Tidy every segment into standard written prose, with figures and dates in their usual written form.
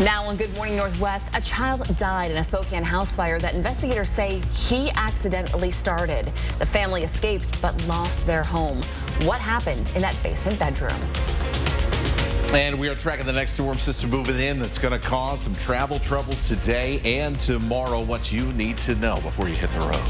Now on Good Morning Northwest, a child died in a Spokane house fire that investigators say he accidentally started. The family escaped but lost their home. What happened in that basement bedroom? And we are tracking the next storm system moving in that's going to cause some travel troubles today and tomorrow. What you need to know before you hit the road.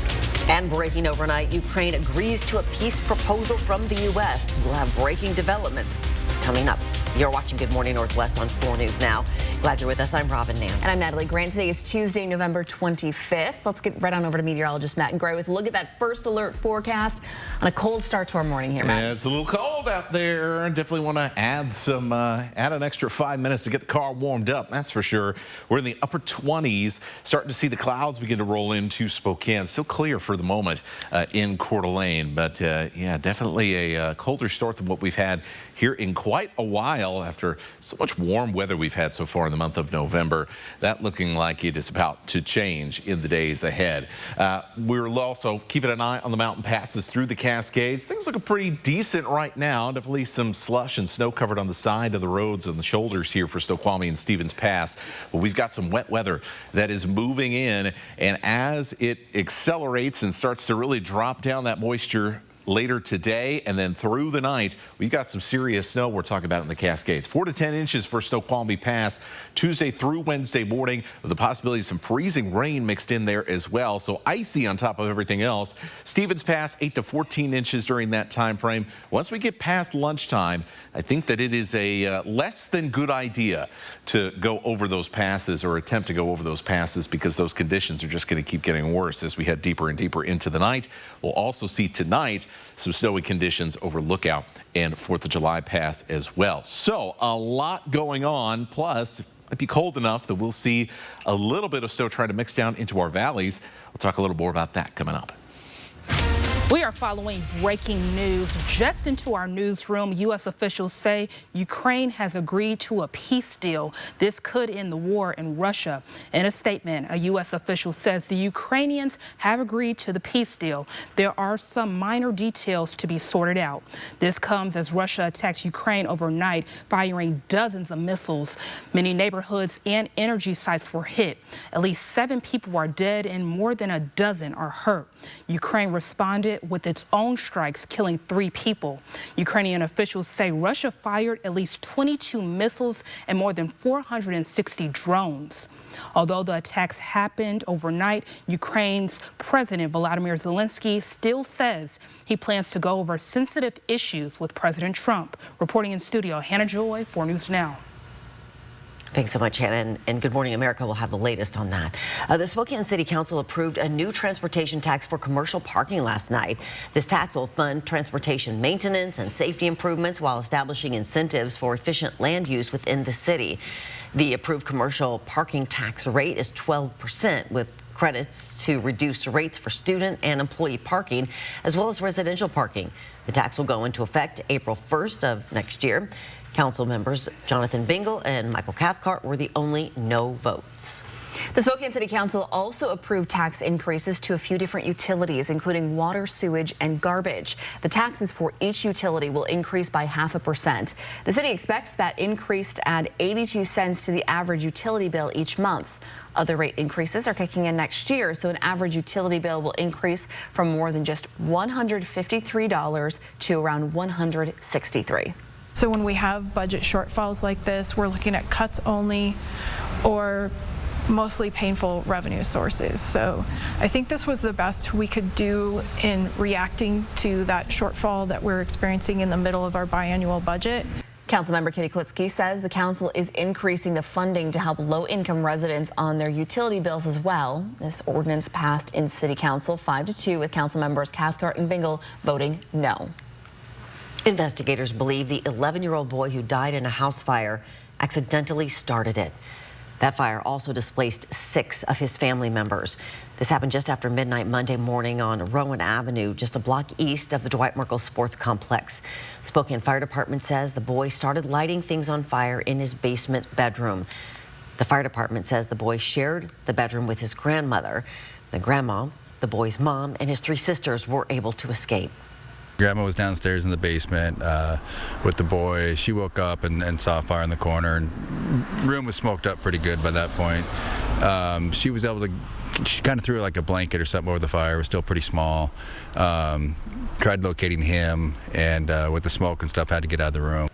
And breaking overnight, Ukraine agrees to a peace proposal from the U.S. We'll have breaking developments coming up. You're watching Good Morning Northwest on 4 News Now. Glad you're with us. I'm Robin Nance. And I'm Natalie Grant. Today is Tuesday, November 25th. Let's get right on over to meteorologist Matt Gray with a look at that first alert forecast on a cold start to our morning here, Matt. Yeah, it's a little cold out there. Definitely want to add an extra 5 minutes to get the car warmed up. That's for sure. We're in the upper 20s, starting to see the clouds begin to roll into Spokane. Still clear for the moment in Coeur d'Alene, but yeah, definitely a colder start than what we've had here in quite a while after so much warm weather we've had so far in the month of November. That looking like it is about to change in the days ahead. We're also keeping an eye on the mountain passes through the Cascades. Things looking pretty decent right now. Definitely some slush and snow covered on the side of the roads and the shoulders here for Snoqualmie and Stevens Pass. But we've got some wet weather that is moving in, and as it accelerates and starts to really drop down that moisture later today and then through the night, we've got some serious snow we're talking about in the Cascades. 4 to 10 inches for Snoqualmie Pass Tuesday through Wednesday morning, with the possibility of some freezing rain mixed in there as well. So icy on top of everything else. Stevens Pass 8 to 14 inches during that time frame. Once we get past lunchtime, I think that it is a less than good idea to go over those passes or attempt to go over those passes, because those conditions are just going to keep getting worse as we head deeper and deeper into the night. We'll also see tonight some snowy conditions over Lookout and 4th of July Pass as well. So a lot going on, plus it might be cold enough that we'll see a little bit of snow trying to mix down into our valleys. We'll talk a little more about that coming up. We are following breaking news. Just into our newsroom, U.S. officials say Ukraine has agreed to a peace deal. This could end the war in Russia. In a statement, a U.S. official says the Ukrainians have agreed to the peace deal. There are some minor details to be sorted out. This comes as Russia attacks Ukraine overnight, firing dozens of missiles. Many neighborhoods and energy sites were hit. At least 7 people are dead and more than a dozen are hurt. Ukraine responded with its own strikes, killing 3 people. Ukrainian officials say Russia fired at least 22 missiles and more than 460 drones. Although the attacks happened overnight, Ukraine's President Volodymyr Zelensky still says he plans to go over sensitive issues with President Trump. Reporting in studio, Hannah Joy, 4 News Now. Thanks so much, Hannah, and Good Morning America will have the latest on that. The Spokane City Council approved a new transportation tax for commercial parking last night. This tax will fund transportation maintenance and safety improvements while establishing incentives for efficient land use within the city. The approved commercial parking tax rate is 12%, with credits to reduce rates for student and employee parking, as well as residential parking. The tax will go into effect April 1st of next year. Council members Jonathan Bingle and Michael Cathcart were the only no votes. The Spokane City Council also approved tax increases to a few different utilities, including water, sewage, and garbage. The taxes for each utility will increase by 0.5%. The city expects that increase to add 82 cents to the average utility bill each month. Other rate increases are kicking in next year, so an average utility bill will increase from more than just $153 to around $163. So when we have budget shortfalls like this, we're looking at cuts only or mostly painful revenue sources. So I think this was the best we could do in reacting to that shortfall that we're experiencing in the middle of our biannual budget. Councilmember Kitty Klitsky says the council is increasing the funding to help low-income residents on their utility bills as well. This ordinance passed in City Council 5-2, with council members Cathcart and Bingle voting no. Investigators believe the 11-year-old boy who died in a house fire accidentally started it. That fire also displaced 6 of his family members. This happened just after midnight Monday morning on Rowan Avenue, just a block east of the Dwight Merkle Sports Complex. Spokane Fire Department says the boy started lighting things on fire in his basement bedroom. The fire department says the boy shared the bedroom with his grandmother. The grandma, the boy's mom, and his 3 sisters were able to escape. Grandma was downstairs in the basement with the boy. She woke up and saw a fire in the corner, and room was smoked up pretty good by that point. She was able to, she kind of threw like a blanket or something over the fire. It was still pretty small. Tried locating him, and with the smoke and stuff, had to get out of the room.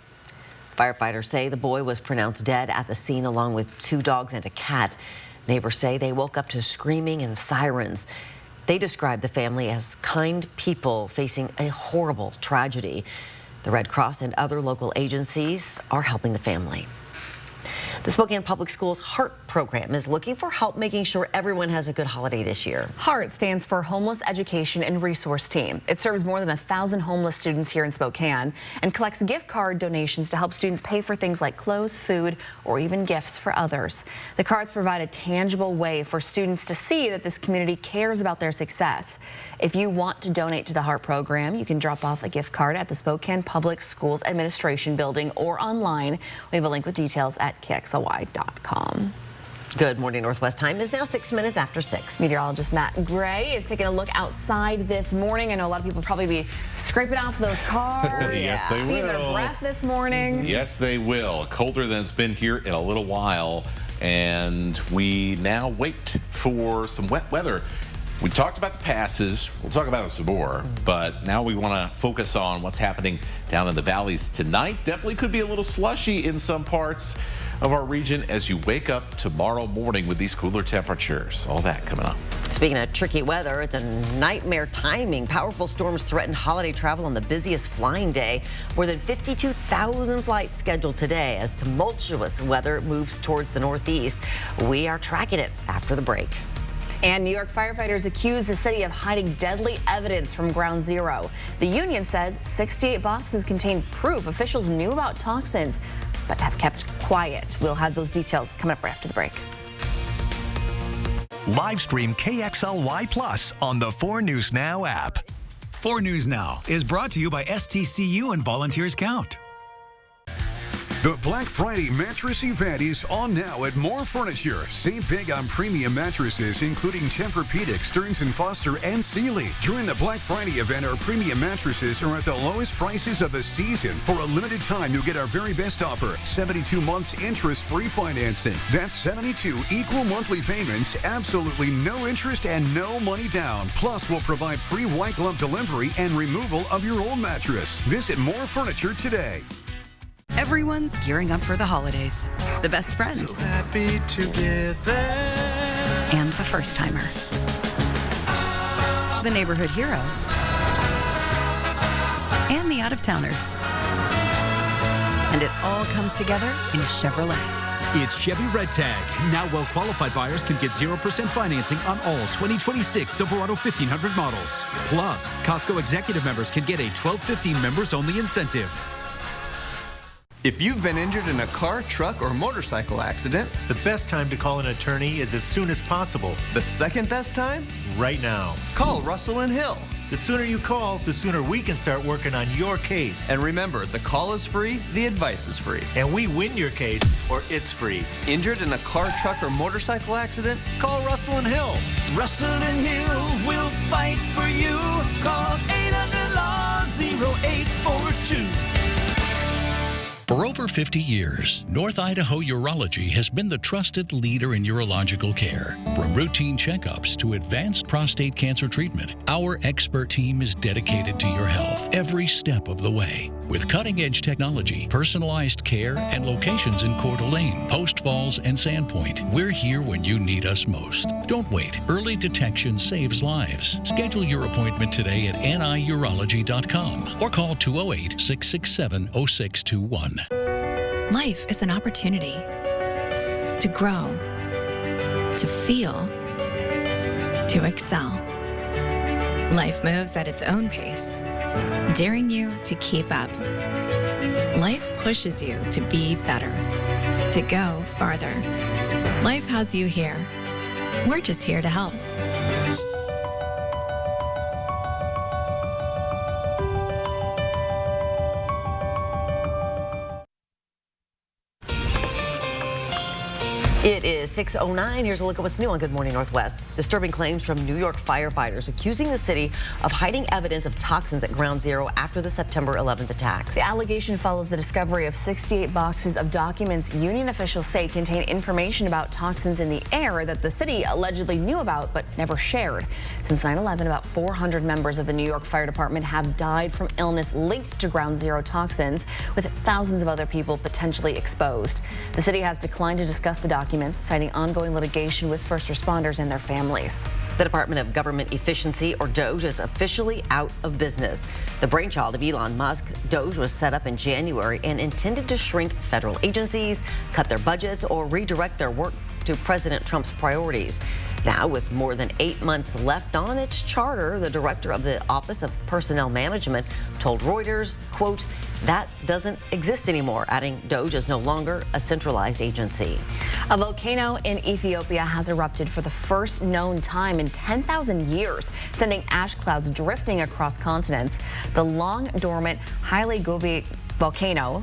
Firefighters say the boy was pronounced dead at the scene along with 2 dogs and a cat. Neighbors say they woke up to screaming and sirens. They describe the family as kind people facing a horrible tragedy. The Red Cross and other local agencies are helping the family. The Spokane Public Schools HEART program is looking for help making sure everyone has a good holiday this year. HEART stands for Homeless Education and Resource Team. It serves more than 1,000 homeless students here in Spokane and collects gift card donations to help students pay for things like clothes, food, or even gifts for others. The cards provide a tangible way for students to see that this community cares about their success. If you want to donate to the HEART program, you can drop off a gift card at the Spokane Public Schools Administration Building or online. We have a link with details at KXLY.com. Good morning, Northwest. Time is now 6 minutes after 6. Meteorologist Matt Gray is taking a look outside this morning. I know a lot of people probably be scraping off those cars. Yes, they seeing will. their breath this morning. Yes, they will. Colder than it's been here in a little while. And we now wait for some wet weather. We talked about the passes. We'll talk about it some more. But now we want to focus on what's happening down in the valleys tonight. Definitely could be a little slushy in some parts of our region as you wake up tomorrow morning with these cooler temperatures. All that coming up. Speaking of tricky weather, it's a nightmare timing. Powerful storms threaten holiday travel on the busiest flying day. More than 52,000 flights scheduled today as tumultuous weather moves towards the northeast. We are tracking it after the break. And New York firefighters accuse the city of hiding deadly evidence from Ground Zero. The union says 68 boxes contain proof officials knew about toxins, but have kept quiet. We'll have those details coming up right after the break. Live stream KXLY Plus on the 4 News Now app. 4 News Now is brought to you by STCU and Volunteers Count. The Black Friday mattress event is on now at More Furniture. Save big on premium mattresses, including Tempur-Pedic, Stearns & Foster, and Sealy. During the Black Friday event, our premium mattresses are at the lowest prices of the season. For a limited time, you'll get our very best offer, 72 months interest-free financing. That's 72 equal monthly payments, absolutely no interest and no money down. Plus, we'll provide free white glove delivery and removal of your old mattress. Visit More Furniture today. Everyone's gearing up for the holidays. The best friend. So happy together. And the first timer. The neighborhood hero. And the out-of-towners. And it all comes together in a Chevrolet. It's Chevy Red Tag. Now well-qualified buyers can get 0% financing on all 2026 Silverado 1500 models. Plus, Costco executive members can get a 1215 members-only incentive. If you've been injured in a car, truck, or motorcycle accident, the best time to call an attorney is as soon as possible. The second best time? Right now. Call Russell and Hill. The sooner you call, the sooner we can start working on your case. And remember, the call is free, the advice is free. And we win your case, or it's free. Injured in a car, truck, or motorcycle accident? Call Russell and Hill. Russell and Hill will fight for you. Call 800-LAW-0842. For over 50 years, North Idaho Urology has been the trusted leader in urological care. From routine checkups to advanced prostate cancer treatment, our expert team is dedicated to your health every step of the way. With cutting-edge technology, personalized care, and locations in Coeur d'Alene, Post Falls, and Sandpoint, we're here when you need us most. Don't wait. Early detection saves lives. Schedule your appointment today at niurology.com or call 208-667-0621. Life is an opportunity to grow, to feel, to excel. Life moves at its own pace, daring you to keep up. Life pushes you to be better, to go farther. Life has you here. We're just here to help. It is 6:09. Here's a look at what's new on Good Morning Northwest. Disturbing claims from New York firefighters accusing the city of hiding evidence of toxins at Ground Zero after the September 11th attacks. The allegation follows the discovery of 68 boxes of documents union officials say contain information about toxins in the air that the city allegedly knew about but never shared. Since 9/11, about 400 members of the New York Fire Department have died from illness linked to Ground Zero toxins, with thousands of other people potentially exposed. The city has declined to discuss the documents, citing ongoing litigation with first responders and their families. The Department of Government Efficiency, or DOGE, is officially out of business. The brainchild of Elon Musk, DOGE was set up in January and intended to shrink federal agencies, cut their budgets, or redirect their work to President Trump's priorities. Now, with more than 8 months left on its charter, the director of the Office of Personnel Management told Reuters, quote, "That doesn't exist anymore," adding DOGE is no longer a centralized agency. A volcano in Ethiopia has erupted for the first known time in 10,000 years, sending ash clouds drifting across continents. The long-dormant Haile Gobi volcano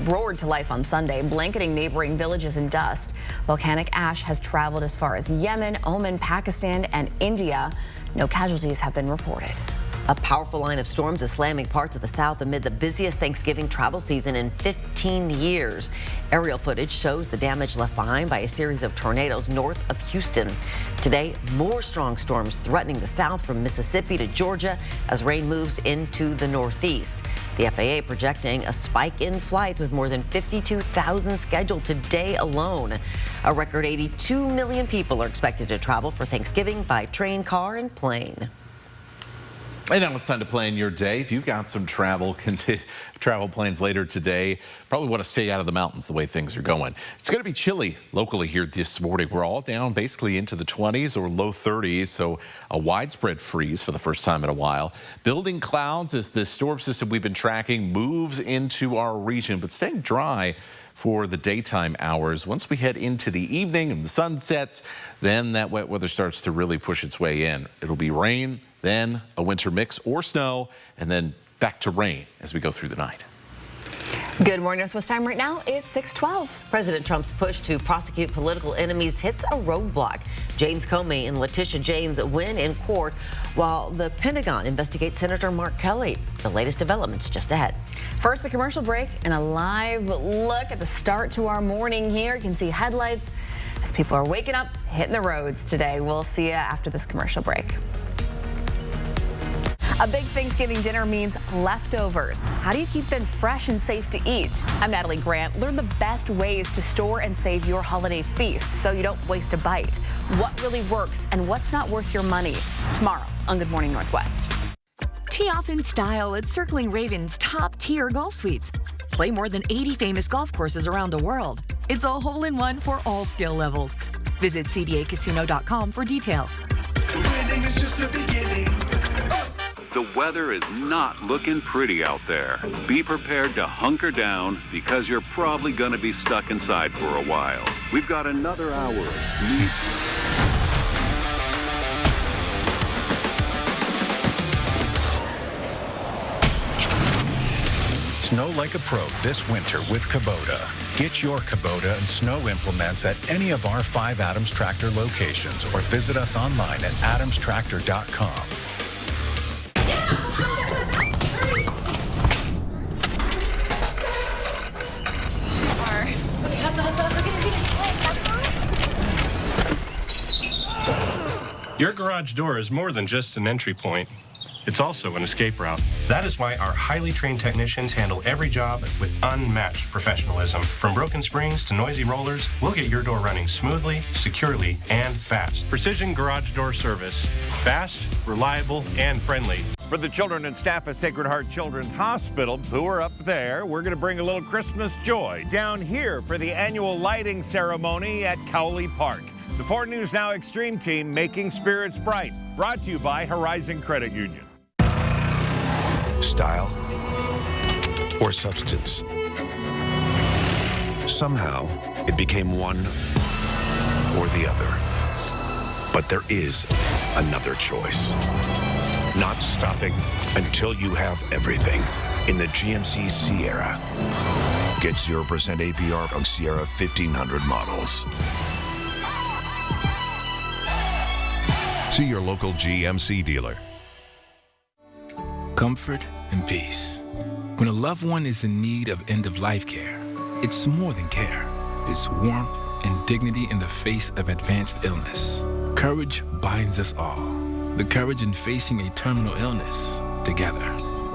roared to life on Sunday, blanketing neighboring villages in dust. Volcanic ash has traveled as far as Yemen, Oman, Pakistan, and India. No casualties have been reported. A powerful line of storms is slamming parts of the South amid the busiest Thanksgiving travel season in 15 years. Aerial footage shows the damage left behind by a series of tornadoes north of Houston. Today, more strong storms threatening the South from Mississippi to Georgia as rain moves into the Northeast. The FAA projecting a spike in flights with more than 52,000 scheduled today alone. A record 82 million people are expected to travel for Thanksgiving by train, car, and plane. And now it's time to plan your day. If you've got some travel plans later today, probably want to stay out of the mountains the way things are going. It's going to be chilly locally here this morning. We're all down basically into the 20s or low 30s, so a widespread freeze for the first time in a while. Building clouds as the storm system we've been tracking moves into our region, but staying dry for the daytime hours. Once we head into the evening and the sun sets, then that wet weather starts to really push its way in. It'll be rain, then a winter mix or snow, and then back to rain as we go through the night. Good morning, Northwest time right now is 6:12. President Trump's push to prosecute political enemies hits a roadblock. James Comey and Letitia James win in court while the Pentagon investigates Senator Mark Kelly. The latest developments just ahead. First, a commercial break and a live look at the start to our morning here. You can see headlights as people are waking up, hitting the roads today. We'll see you after this commercial break. A big Thanksgiving dinner means leftovers. How do you keep them fresh and safe to eat? I'm Natalie Grant. Learn the best ways to store and save your holiday feast so you don't waste a bite. What really works and what's not worth your money. Tomorrow on Good Morning Northwest. Tee off in style at Circling Ravens' top-tier golf suites. Play more than 80 famous golf courses around the world. It's a hole-in-one for all skill levels. Visit cdacasino.com for details. Winning is just the beginning. The weather is not looking pretty out there. Be prepared to hunker down because you're probably going to be stuck inside for a while. We've got another hour of neat. Snow like a pro this winter with Kubota. Get your Kubota and snow implements at any of our 5 Adams Tractor locations or visit us online at adamstractor.com. Your garage door is more than just an entry point. It's also an escape route. That is why our highly trained technicians handle every job with unmatched professionalism. From broken springs to noisy rollers, we'll get your door running smoothly, securely, and fast. Precision Garage Door Service. Fast, reliable, and friendly. For the children and staff of Sacred Heart Children's Hospital, who are up there, we're going to bring a little Christmas joy down here for the annual lighting ceremony at Cowley Park. The 4 News Now Extreme team making spirits bright. Brought to you by Horizon Credit Union. Style or substance. Somehow, it became one or the other. But there is another choice. Not stopping until you have everything in the GMC Sierra. Get 0% APR on Sierra 1500 models. See your local GMC dealer. Comfort and peace. When a loved one is in need of end-of-life care, it's more than care. It's warmth and dignity in the face of advanced illness. Courage binds us all. The courage in facing a terminal illness together.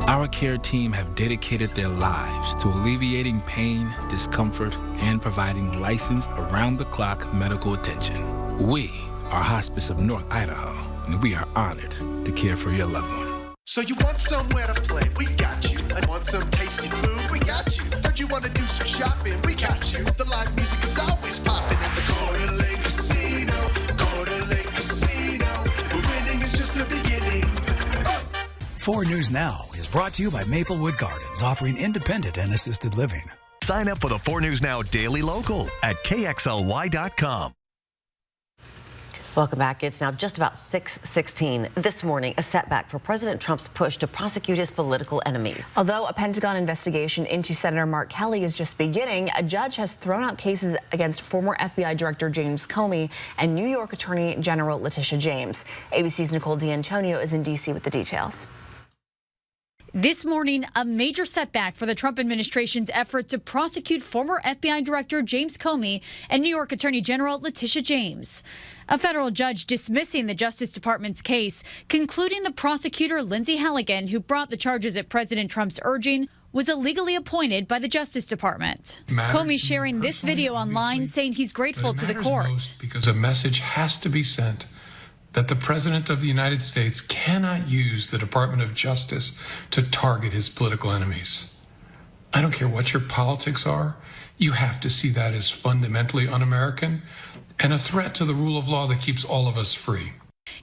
Our care team have dedicated their lives to alleviating pain, discomfort, and providing licensed around-the-clock medical attention. We are Hospice of North Idaho, and we are honored to care for your loved one. So you want somewhere to play? We got you. I want some tasty food? We got you. Heard you want to do some shopping? We got you. The live music is always popping at the Coeur d'Alene Casino. Coeur d'Alene Casino. Where winning is just the beginning. 4 News Now is brought to you by Maplewood Gardens, offering independent and assisted living. Sign up for the 4 News Now Daily Local at KXLY.com. Welcome back. It's now just about 6:16 this morning, a setback for President Trump's push to prosecute his political enemies. Although a Pentagon investigation into Senator Mark Kelly is just beginning, a judge has thrown out cases against former FBI Director James Comey and New York Attorney General Letitia James. ABC's Nicole D'Antonio is in D.C. with the details. This morning, a major setback for the Trump administration's effort to prosecute former FBI Director James Comey and New York Attorney General Letitia James. A federal judge dismissing the Justice Department's case, concluding the prosecutor Lindsay Halligan, who brought the charges at President Trump's urging, was illegally appointed by the Justice Department. Comey sharing this video online saying he's grateful to the court. Because a message has to be sent that the President of the United States cannot use the Department of Justice to target his political enemies. I don't care what your politics are, you have to see that as fundamentally un-American and a threat to the rule of law that keeps all of us free.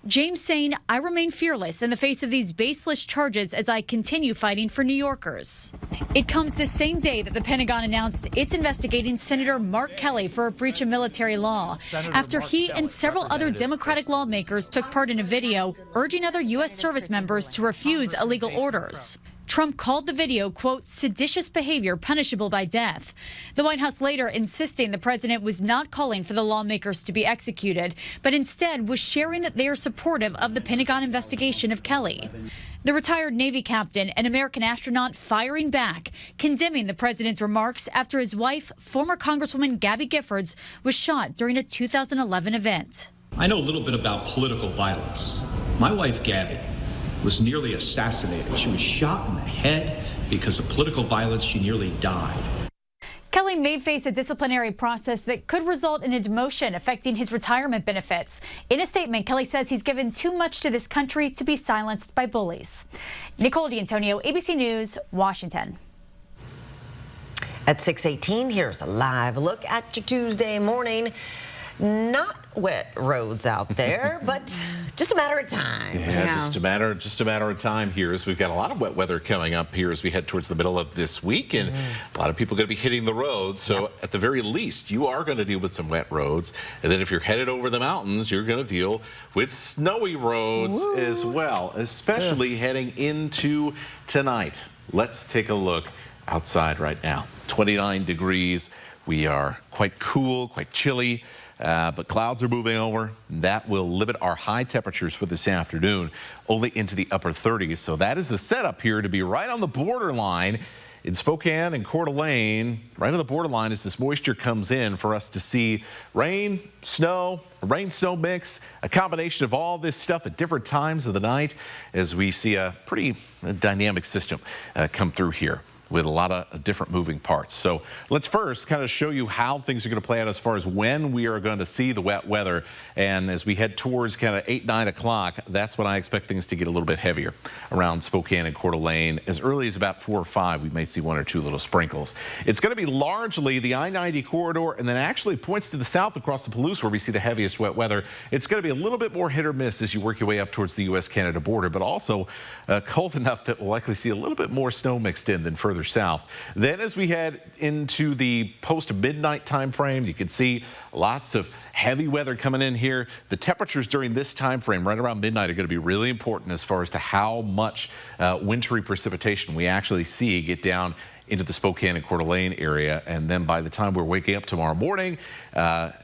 James saying, I remain fearless in the face of these baseless charges as I continue fighting for New Yorkers. It comes the same day that the Pentagon announced it's investigating Senator Mark Kelly for a breach of military law after he and several other Democratic lawmakers took part in a video urging other U.S. service members to refuse illegal orders. Trump called the video, quote, seditious behavior punishable by death. The White House later insisting the president was not calling for the lawmakers to be executed, but instead was sharing that they are supportive of the Pentagon investigation of Kelly. The retired Navy captain, an American astronaut, firing back, condemning the president's remarks after his wife, former Congresswoman Gabby Giffords, was shot during a 2011 event. I know a little bit about political violence. My wife, Gabby, was nearly assassinated. She was shot in the head because of political violence. She nearly died. Kelly may face a disciplinary process that could result in a demotion affecting his retirement benefits. In a statement, Kelly says he's given too much to this country to be silenced by bullies. Nicole D'Antonio, ABC News, Washington. At 6:18, here's a live look at your Tuesday morning. Not wet roads out there, but just a matter of time. Yeah, just a matter of time here as we've got a lot of wet weather coming up here as we head towards the middle of this week, and a lot of people are going to be hitting the roads. So at the very least, you are going to deal with some wet roads, and then if you're headed over the mountains, you're going to deal with snowy roads as well, especially heading into tonight. Let's take a look outside right now. 29 degrees. We are quite cool, quite chilly. But clouds are moving over. That will limit our high temperatures for this afternoon only into the upper 30s. So that is the setup here to be right on the borderline in Spokane and Coeur d'Alene, right on the borderline as this moisture comes in for us to see rain, snow mix, a combination of all this stuff at different times of the night as we see a pretty dynamic system come through here with a lot of different moving parts. So let's first kind of show you how things are going to play out as far as when we are going to see the wet weather. And as we head towards kind of 8, 9 o'clock, that's when I expect things to get a little bit heavier around Spokane and Coeur d'Alene. As early as about 4 or 5, we may see 1 or 2 little sprinkles. It's going to be largely the I-90 corridor, and then actually points to the south across the Palouse where we see the heaviest wet weather. It's going to be a little bit more hit or miss as you work your way up towards the U.S.-Canada border, but also cold enough that we'll likely see a little bit more snow mixed in than further south. Then as we head into the post-midnight time frame, you can see lots of heavy weather coming in here. The temperatures during this time frame right around midnight are going to be really important as far as to how much wintry precipitation we actually see get down into the Spokane and Coeur d'Alene area. And then by the time we're waking up tomorrow morning,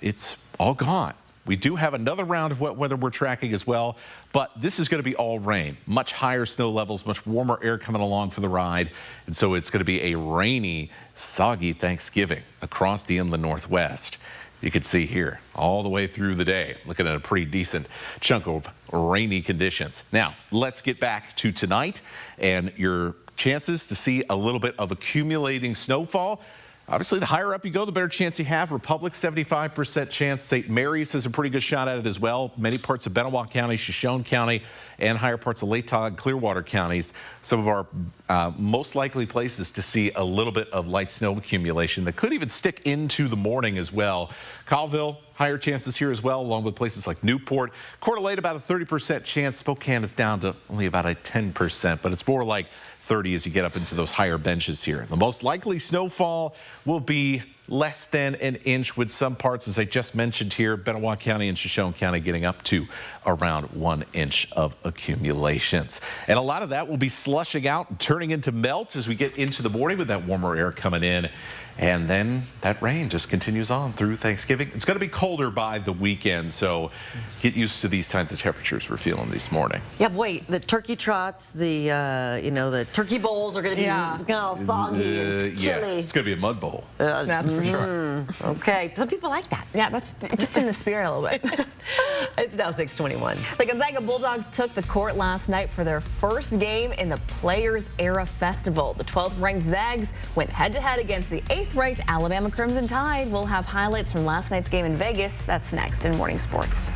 it's all gone. We do have another round of wet weather we're tracking as well, but this is going to be all rain. Much higher snow levels, much warmer air coming along for the ride. And so it's going to be a rainy, soggy Thanksgiving across the inland Northwest. You can see here all the way through the day, looking at a pretty decent chunk of rainy conditions. Now, let's get back to tonight and your chances to see a little bit of accumulating snowfall. Obviously, the higher up you go, the better chance you have. Republic, 75% chance. St. Mary's has a pretty good shot at it as well. Many parts of Benewah County, Shoshone County, and higher parts of Latah, Clearwater counties. Some of our most likely places to see a little bit of light snow accumulation that could even stick into the morning as well. Colville, higher chances here as well, along with places like Newport. Coeur d'Alene, about a 30% chance. Spokane is down to only about a 10%, but it's more like 30 as you get up into those higher benches here. The most likely snowfall will be less than an inch, with some parts, as I just mentioned here, Benewah County and Shoshone County getting up to around 1 inch of accumulations. And a lot of that will be slushing out and turning into melt as we get into the morning with that warmer air coming in. And then that rain just continues on through Thanksgiving. It's going to be colder by the weekend, so get used to these kinds of temperatures we're feeling this morning. Yeah, boy, the turkey trots, the the turkey bowls are going to be all soggy and chilly. Yeah, it's going to be a mud bowl. That's for sure. Okay, some people like that. Yeah, it gets in the spirit a little bit. It's now 6:21. The Gonzaga Bulldogs took the court last night for their first game in the Players Era Festival. The 12th-ranked Zags went head-to-head against the 8th-ranked Alabama Crimson Tide. We'll have highlights from last night's game in Vegas. That's next in Morning Sports.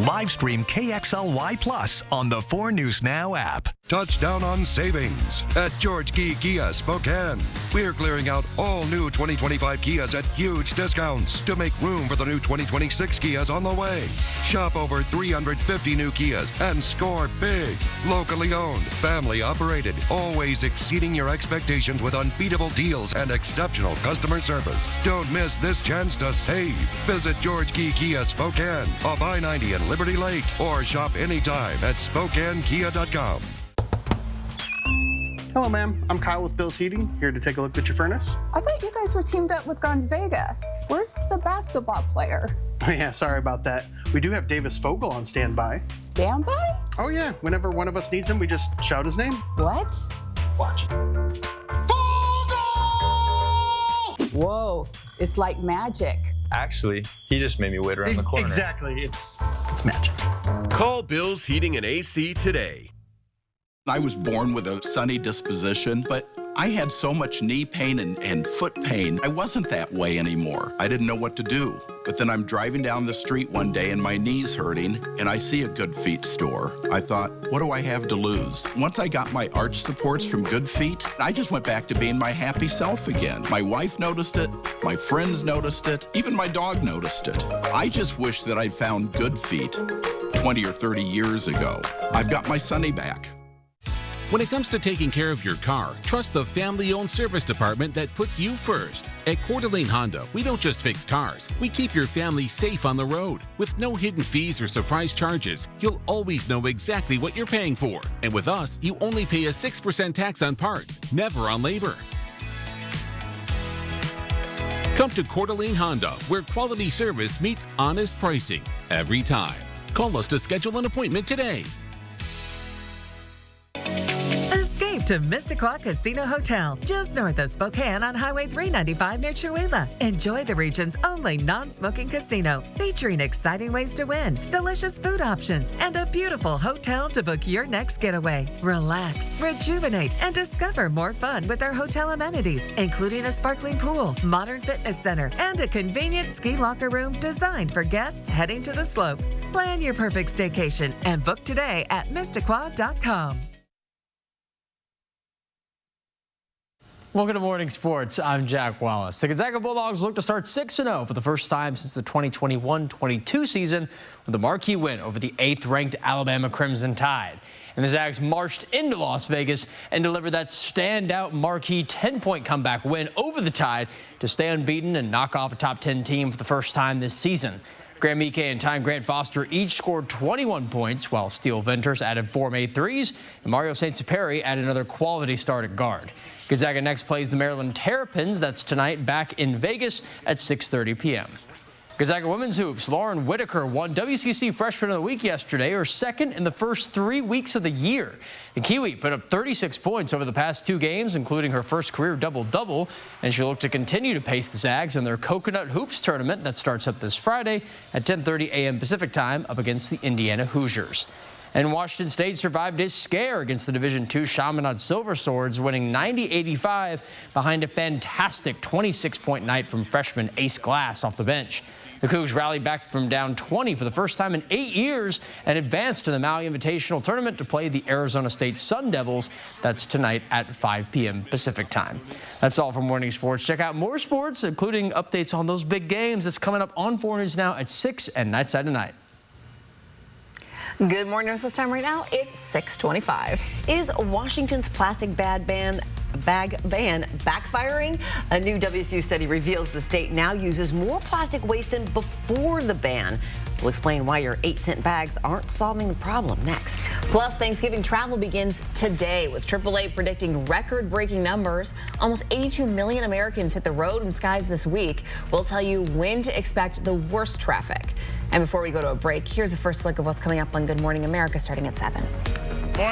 Live stream KXLY Plus on the 4 News Now app. Touchdown on savings at George Key Kia Spokane. We're clearing out all new 2025 Kias at huge discounts to make room for the new 2026 Kias on the way. Shop over 350 new Kias and score big. Locally owned, family operated, always exceeding your expectations with unbeatable deals and exceptional customer service. Don't miss this chance to save. Visit George Key Kia Spokane off I-90 and Liberty Lake, or shop anytime at SpokaneKia.com. Hello, ma'am. I'm Kyle with Bill's Heating, here to take a look at your furnace. I thought you guys were teamed up with Gonzaga. Where's the basketball player? Oh, yeah, sorry about that. We do have Davis Fogel on standby. Standby? Oh, yeah. Whenever one of us needs him, we just shout his name. What? Watch. Whoa, it's like magic. Actually, he just made me wait around the corner. Exactly. It's magic. Call Bill's Heating and AC today. I was born with a sunny disposition, but I had so much knee pain and foot pain. I wasn't that way anymore. I didn't know what to do. But then I'm driving down the street one day and my knee's hurting, and I see a Good Feet store. I thought, what do I have to lose? Once I got my arch supports from Good Feet, I just went back to being my happy self again. My wife noticed it, my friends noticed it, even my dog noticed it. I just wish that I'd found Good Feet 20 or 30 years ago. I've got my Sunny back. When it comes to taking care of your car, trust the family-owned service department that puts you first. At Coeur d'Alene Honda, we don't just fix cars, we keep your family safe on the road. With no hidden fees or surprise charges, you'll always know exactly what you're paying for. And with us, you only pay a 6% tax on parts, never on labor. Come to Coeur d'Alene Honda, where quality service meets honest pricing every time. Call us to schedule an appointment today. Escape to Missisquoi Casino Hotel, just north of Spokane on Highway 395 near Chewelah. Enjoy the region's only non-smoking casino, featuring exciting ways to win, delicious food options, and a beautiful hotel to book your next getaway. Relax, rejuvenate, and discover more fun with our hotel amenities, including a sparkling pool, modern fitness center, and a convenient ski locker room designed for guests heading to the slopes. Plan your perfect staycation and book today at Missisquoi.com. Welcome to Morning Sports. I'm Jack Wallace. The Gonzaga Bulldogs look to start 6-0 for the first time since the 2021-22 season with a marquee win over the 8th-ranked Alabama Crimson Tide. And the Zags marched into Las Vegas and delivered that standout marquee 10-point comeback win over the Tide to stay unbeaten and knock off a top 10 team for the first time this season. Graham Mike and Time Grant Foster each scored 21 points, while Steele Venters added 4 made threes, and Mario St-Superi added another quality start at guard. Gonzaga next plays the Maryland Terrapins. That's tonight back in Vegas at 6:30 p.m. Gonzaga women's hoops. Lauren Whitaker won WCC Freshman of the Week yesterday, her second in the first 3 weeks of the year. The Kiwi put up 36 points over the past 2 games, including her first career double-double, and she'll look to continue to pace the Zags in their Coconut Hoops tournament that starts up this Friday at 10:30 a.m. Pacific time up against the Indiana Hoosiers. And Washington State survived a scare against the Division II Chaminade Silver Swords, winning 90-85 behind a fantastic 26-point night from freshman Ace Glass off the bench. The Cougs rallied back from down 20 for the first time in 8 years and advanced to the Maui Invitational Tournament to play the Arizona State Sun Devils. That's tonight at 5 p.m. Pacific time. That's all from Morning Sports. Check out more sports, including updates on those big games. That's coming up on 4 News Now at 6 and Nightside Tonight. Good morning, Northwest time right now is 6:25. Is Washington's plastic bag ban backfiring? A new WSU study reveals the state now uses more plastic waste than before the ban. We'll explain why your 8-cent bags aren't solving the problem next. Plus, Thanksgiving travel begins today with AAA predicting record-breaking numbers. Almost 82 million Americans hit the road and skies this week. We'll tell you when to expect the worst traffic. And before we go to a break, here's a first look of what's coming up on Good Morning America starting at 7.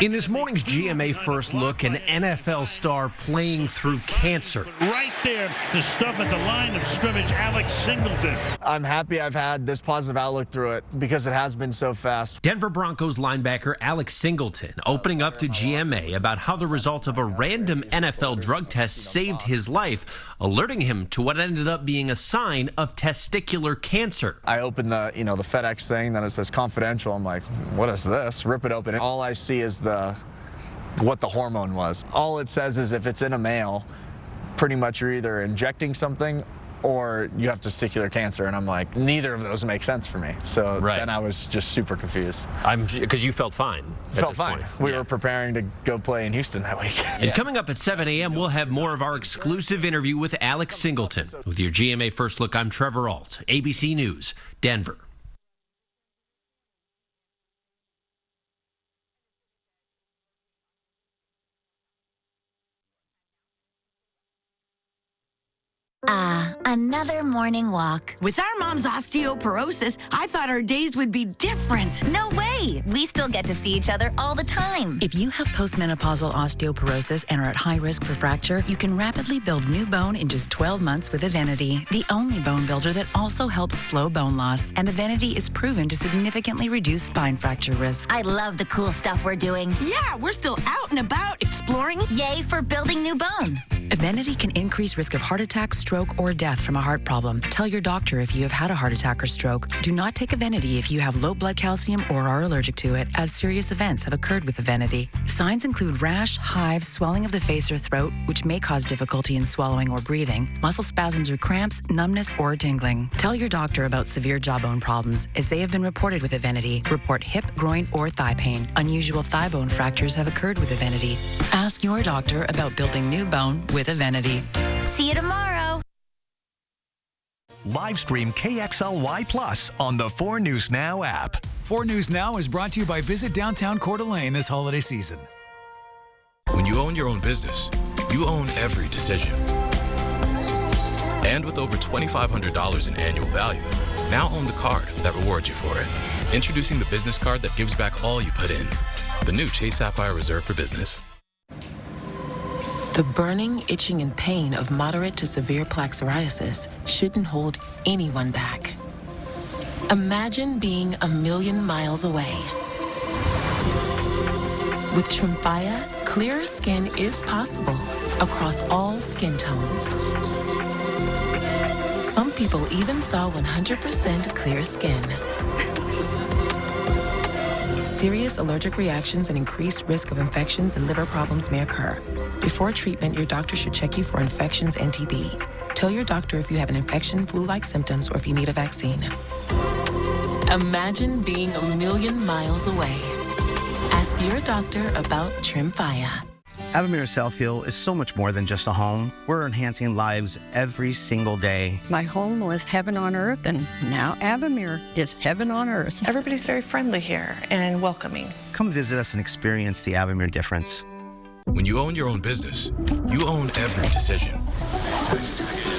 In this morning's GMA First Look, an NFL star playing through cancer. Right there to stop at the line of scrimmage, Alex Singleton. I'm happy I've had this positive outlook through it because it has been so fast. Denver Broncos linebacker Alex Singleton opening up to GMA about how the results of a random NFL drug test saved his life, alerting him to what ended up being a sign of testicular cancer. I opened the FedEx thing, then it says confidential. I'm like, what is this? Rip it open. All I see is what the hormone was. All it says is if it's in a male, pretty much you're either injecting something or you have testicular cancer. And I'm like, neither of those make sense for me. So then I was just super confused. Because you felt fine. Felt fine. We were preparing to go play in Houston that week. And coming up at 7 a.m., we'll have more of our exclusive interview with Alex Singleton. With your GMA First Look, I'm Trevor Ault, ABC News, Denver. Another morning walk. With our mom's osteoporosis, I thought our days would be different. No way! We still get to see each other all the time. If you have postmenopausal osteoporosis and are at high risk for fracture, you can rapidly build new bone in just 12 months with Evenity, the only bone builder that also helps slow bone loss. And Evenity is proven to significantly reduce spine fracture risk. I love the cool stuff we're doing. Yeah, we're still out and about exploring. Yay for building new bone. Evenity can increase risk of heart attack, stroke, or death from a heart problem. Tell your doctor if you have had a heart attack or stroke. Do not take Evenity if you have low blood calcium or are allergic to it, as serious events have occurred with Evenity. Signs include rash, hives, swelling of the face or throat, which may cause difficulty in swallowing or breathing, muscle spasms or cramps, numbness, or tingling. Tell your doctor about severe jawbone problems, as they have been reported with Evenity. Report hip, groin, or thigh pain. Unusual thigh bone fractures have occurred with Evenity. Ask your doctor about building new bone with Evenity. See you tomorrow. Live stream KXLY Plus on the 4 News Now app. 4 News Now is brought to you by Visit Downtown Coeur d'Alene this holiday season. When you own your own business, you own every decision. And with over $2,500 in annual value, now own the card that rewards you for it. Introducing the business card that gives back all you put in. The new Chase Sapphire Reserve for Business. The burning, itching, and pain of moderate to severe plaque psoriasis shouldn't hold anyone back. Imagine being a million miles away. With Tremfya, clearer skin is possible across all skin tones. Some people even saw 100% clear skin. Serious allergic reactions and increased risk of infections and liver problems may occur. Before treatment, your doctor should check you for infections and TB. Tell your doctor if you have an infection, flu-like symptoms, or if you need a vaccine. Imagine being a million miles away. Ask your doctor about Tremfya. Avamere Southfield is so much more than just a home. We're enhancing lives every single day. My home was heaven on earth, and now Avamere is heaven on earth. Everybody's very friendly here and welcoming. Come visit us and experience the Avamere difference. When you own your own business, you own every decision.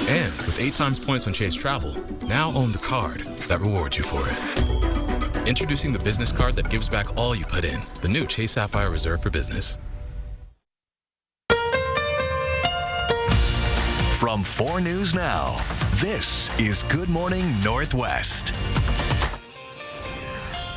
And with 8 times points on Chase Travel, now own the card that rewards you for it. Introducing the business card that gives back all you put in. The new Chase Sapphire Reserve for Business. From 4 News Now, this is Good Morning Northwest.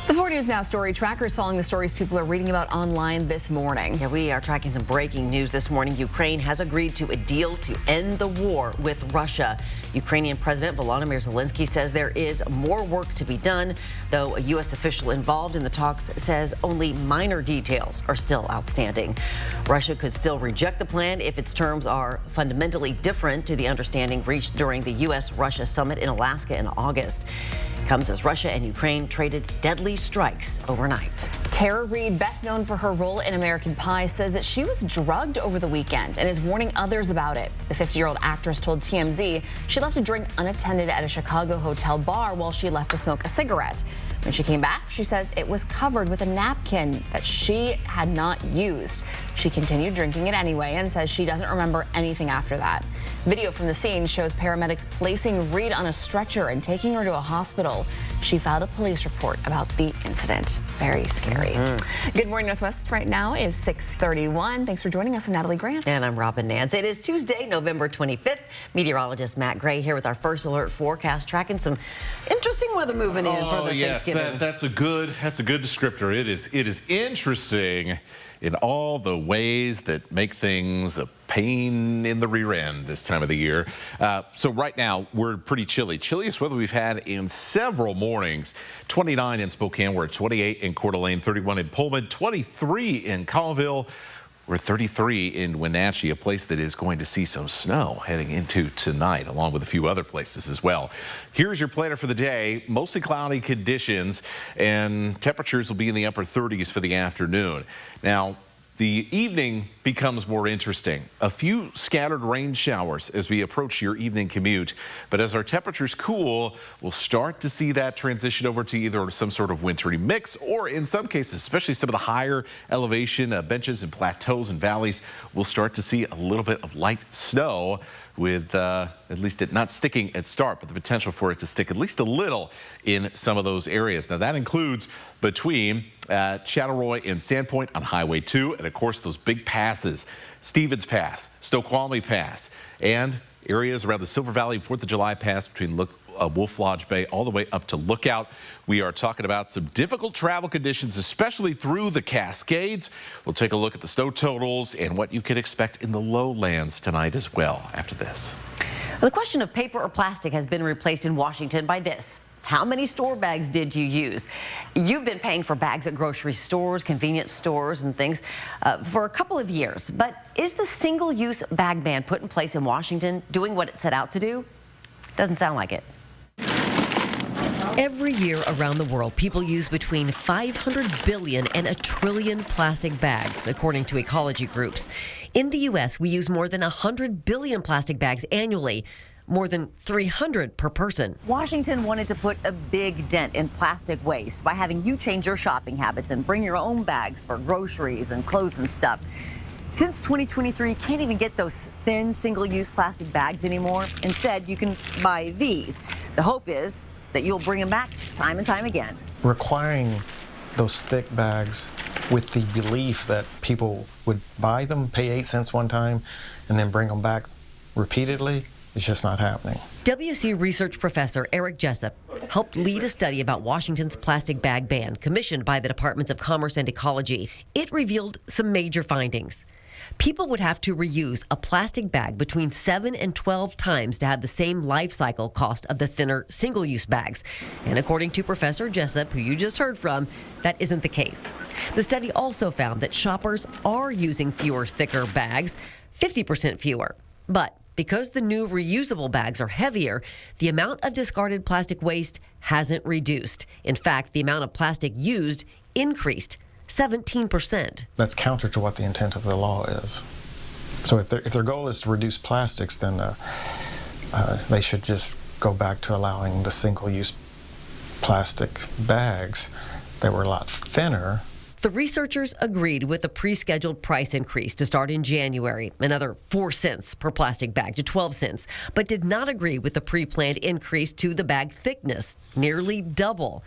The 4 News Now story trackers following the stories people are reading about online this morning. Yeah, we are tracking some breaking news this morning. Ukraine has agreed to a deal to end the war with Russia. Ukrainian President Volodymyr Zelensky says there is more work to be done, though a U.S. official involved in the talks says only minor details are still outstanding. Russia could still reject the plan if its terms are fundamentally different to the understanding reached during the U.S.-Russia summit in Alaska in August. Comes as Russia and Ukraine traded deadly strikes overnight. Tara Reid, best known for her role in American Pie, says that she was drugged over the weekend and is warning others about it. The 50-year-old actress told TMZ she left a drink unattended at a Chicago hotel bar while she left to smoke a cigarette. When she came back, she says it was covered with a napkin that she had not used. She continued drinking it anyway and says she doesn't remember anything after that. Video from the scene shows paramedics placing Reid on a stretcher and taking her to a hospital. She filed a police report about the incident. Very scary. Good morning, Northwest. Right now is 6:31. Thanks for joining us. I'm Natalie Grant. And I'm Robin Nance. It is Tuesday, November 25th. Meteorologist Matt Gray here with our first alert forecast, tracking some interesting weather moving in for the Thanksgiving. That's a good descriptor. It is interesting in all the ways that make things a pain in the rear end this time of the year. So right now, we're pretty chilly. Chilliest weather we've had in several mornings. 29 in Spokane. We're at 28 in Coeur d'Alene, 31 in Pullman, 23 in Colville. We're 33 in Wenatchee, a place that is going to see some snow heading into tonight, along with a few other places as well. Here's your planner for the day. Mostly cloudy conditions, and temperatures will be in the upper 30s for the afternoon. Now, the evening becomes more interesting. A few scattered rain showers as we approach your evening commute. But as our temperatures cool, we'll start to see that transition over to either some sort of wintry mix, or in some cases, especially some of the higher elevation benches and plateaus and valleys, we'll start to see a little bit of light snow with at least it not sticking at start, but the potential for it to stick at least a little in some of those areas. Now that includes between Chattleroy and Sandpoint on Highway 2, and of course those big passes, Stevens Pass, Snoqualmie Pass, and areas around the Silver Valley 4th of July Pass between Wolf Lodge Bay all the way up to Lookout. We are talking about some difficult travel conditions, especially through the Cascades. We'll take a look at the snow totals and what you can expect in the lowlands tonight as well after this. The question of paper or plastic has been replaced in Washington by this. How many store bags did you use? You've been paying for bags at grocery stores, convenience stores, and things for a couple of years. But is the single-use bag ban put in place in Washington doing what it set out to do? Doesn't sound like it. Every year around the world, people use between 500 billion and 1 trillion plastic bags, according to ecology groups. In the U.S., we use more than 100 billion plastic bags annually, more than 300 per person. Washington wanted to put a big dent in plastic waste by having you change your shopping habits and bring your own bags for groceries and clothes and stuff. Since 2023, you can't even get those thin single-use plastic bags anymore. Instead, you can buy these. The hope is that you'll bring them back time and time again. Requiring those thick bags with the belief that people would buy them, pay 8 cents one time, and then bring them back repeatedly, it's just not happening. WC research professor Eric Jessup helped lead a study about Washington's plastic bag ban commissioned by the Departments of Commerce and Ecology. It revealed some major findings. People would have to reuse a plastic bag between 7 and 12 times to have the same life cycle cost of the thinner single-use bags. And according to Professor Jessup, who you just heard from, that isn't the case. The study also found that shoppers are using fewer, thicker bags, 50% fewer. But because the new reusable bags are heavier, the amount of discarded plastic waste hasn't reduced. In fact, the amount of plastic used increased. 17%. That's counter to what the intent of the law is. So if their goal is to reduce plastics, then they should just go back to allowing the single-use plastic bags. They were a lot thinner. The researchers agreed with the pre-scheduled price increase to start in January, another 4 cents per plastic bag to 12 cents, but did not agree with the pre-planned increase to the bag thickness, nearly double.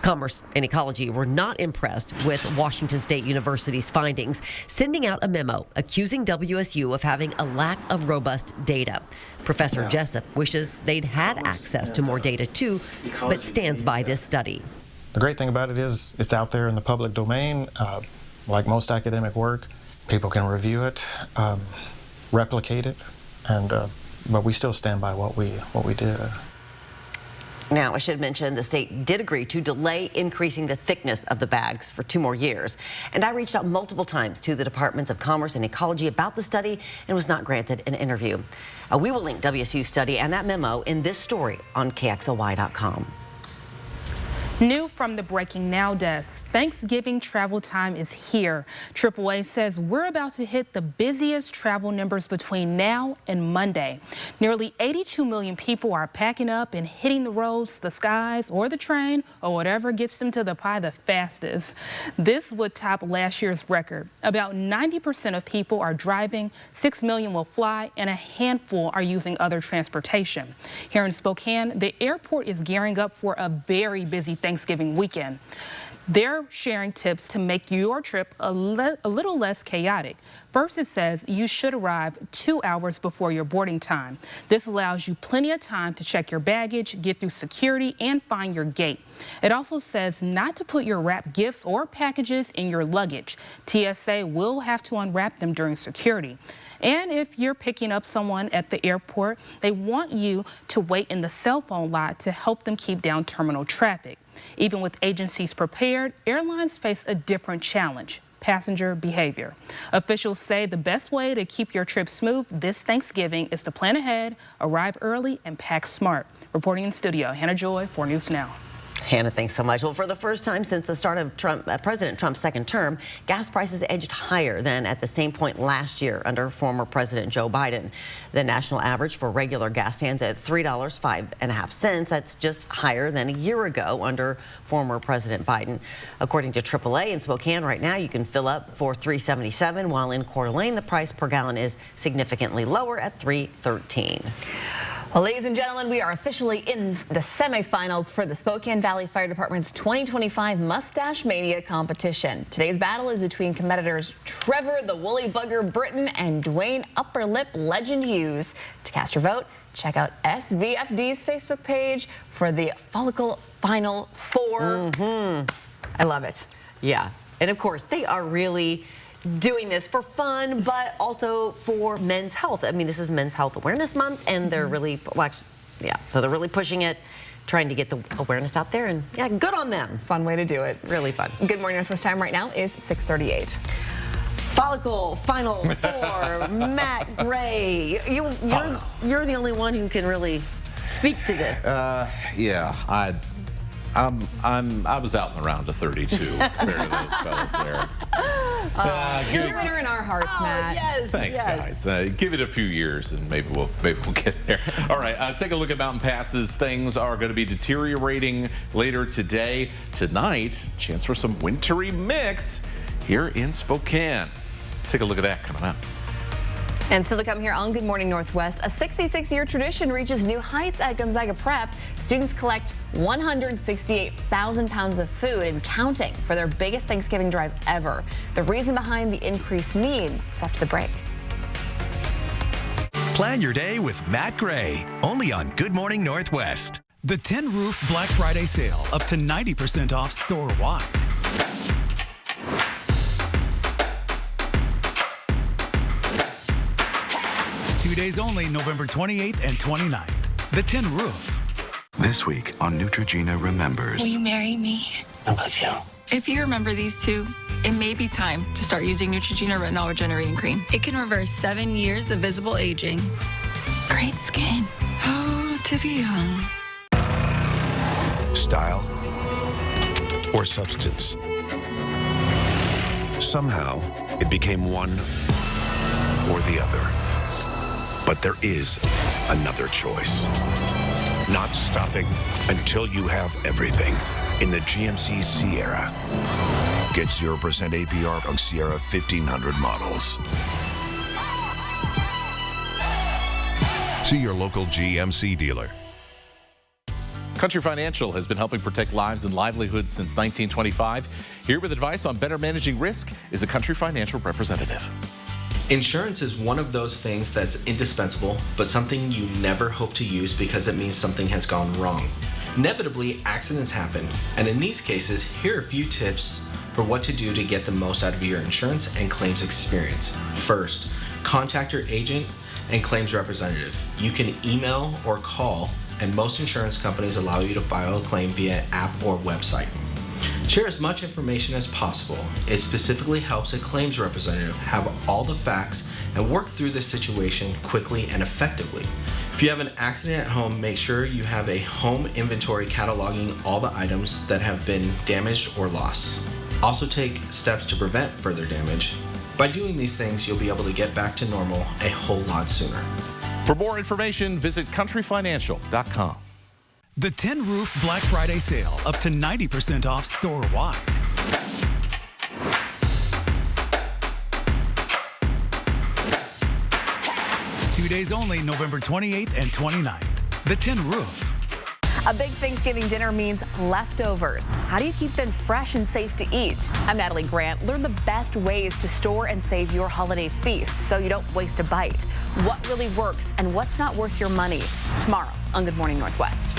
Commerce and Ecology were not impressed with Washington State University's findings, sending out a memo accusing WSU of having a lack of robust data. Professor Jessup wishes they'd had access to more data too, but stands by this study. The great thing about it is it's out there in the public domain. Like most academic work, people can review it, replicate it, and but we still stand by what we did. Now, I should mention the state did agree to delay increasing the thickness of the bags for 2 more years. And I reached out multiple times to the Departments of Commerce and Ecology about the study and was not granted an interview. We will link WSU's study and that memo in this story on KXLY.com. New from the Breaking Now desk, Thanksgiving travel time is here. AAA says we're about to hit the busiest travel numbers between now and Monday. Nearly 82 million people are packing up and hitting the roads, the skies, or the train, or whatever gets them to the pie the fastest. This would top last year's record. About 90% of people are driving, 6 million will fly, and a handful are using other transportation. Here in Spokane, the airport is gearing up for a very busy Thanksgiving weekend. They're sharing tips to make your trip a little less chaotic. First, it says you should arrive 2 hours before your boarding time. This allows you plenty of time to check your baggage, get through security, and find your gate. It also says not to put your wrapped gifts or packages in your luggage. TSA will have to unwrap them during security. And if you're picking up someone at the airport, they want you to wait in the cell phone lot to help them keep down terminal traffic. Even with agencies prepared, airlines face a different challenge: passenger behavior. Officials say the best way to keep your trip smooth this Thanksgiving is to plan ahead, arrive early, and pack smart. Reporting in studio, Hannah Joy, 4 News Now. Hannah, thanks so much. Well, for the first time since the start of President Trump's second term, gas prices edged higher than at the same point last year under former President Joe Biden. The national average for regular gas stands at $3.05. That's just higher than a year ago under former President Biden. According to AAA in Spokane right now, you can fill up for $3.77, while in Coeur d'Alene, the price per gallon is significantly lower at $3.13. Well, ladies and gentlemen, we are officially in the semifinals for the Spokane Valley Fire Department's 2025 Mustache Mania competition. Today's battle is between competitors Trevor the Woolly Bugger Britton and Dwayne Upper Lip Legend Hughes. To cast your vote, check out SVFD's Facebook page for the Follicle Final Four. I love it. Yeah, and of course, they are really doing this for fun, but also for men's health. I mean, this is Men's Health Awareness Month, and they're really, so they're really pushing it, trying to get the awareness out there, and yeah, good on them. Fun way to do it. Really fun. Good Morning Northwest time right now is 6:38. Follicle Final Four, Matt Gray. You're the only one who can really speak to this. Yeah, I was out in the round of 32 compared to those fellas there. You're the winner in our hearts, Matt. Yes, Thanks, guys. Give it a few years, and maybe we'll get there. All right, take a look at mountain passes. Things are going to be deteriorating later today. Tonight, chance for some wintry mix here in Spokane. Take a look at that coming up. And still to come here on Good Morning Northwest, a 66-year tradition reaches new heights at Gonzaga Prep. Students collect 168,000 pounds of food and counting for their biggest Thanksgiving drive ever. The reason behind the increased need is after the break. Plan your day with Matt Gray, only on Good Morning Northwest. The Tin Roof Black Friday sale, up to 90% off store-wide. Two days only, November 28th and 29th. The Tin Roof. This week on Neutrogena Remembers. Will you marry me? I love you. If you remember these two, it may be time to start using Neutrogena Retinol Regenerating Cream. It can reverse 7 years of visible aging. Great skin. Oh, to be young. Style or substance? Somehow, it became one or the other. But there is another choice. Not stopping until you have everything in the GMC Sierra. Get 0% APR on Sierra 1500 models. See your local GMC dealer. Country Financial has been helping protect lives and livelihoods since 1925. Here with advice on better managing risk is a Country Financial representative. Insurance is one of those things that's indispensable, but something you never hope to use because it means something has gone wrong. Inevitably, accidents happen, and in these cases, here are a few tips for what to do to get the most out of your insurance and claims experience. First, contact your agent and claims representative. You can email or call, and most insurance companies allow you to file a claim via app or website. Share as much information as possible. It specifically helps a claims representative have all the facts and work through the situation quickly and effectively. If you have an accident at home, make sure you have a home inventory cataloging all the items that have been damaged or lost. Also take steps to prevent further damage. By doing these things, you'll be able to get back to normal a whole lot sooner. For more information, visit countryfinancial.com. The Tin Roof Black Friday sale, up to 90% off store-wide. Two days only, November 28th and 29th. The Tin Roof. A big Thanksgiving dinner means leftovers. How do you keep them fresh and safe to eat? I'm Natalie Grant. Learn the best ways to store and save your holiday feast so you don't waste a bite. What really works and what's not worth your money. Tomorrow on Good Morning Northwest.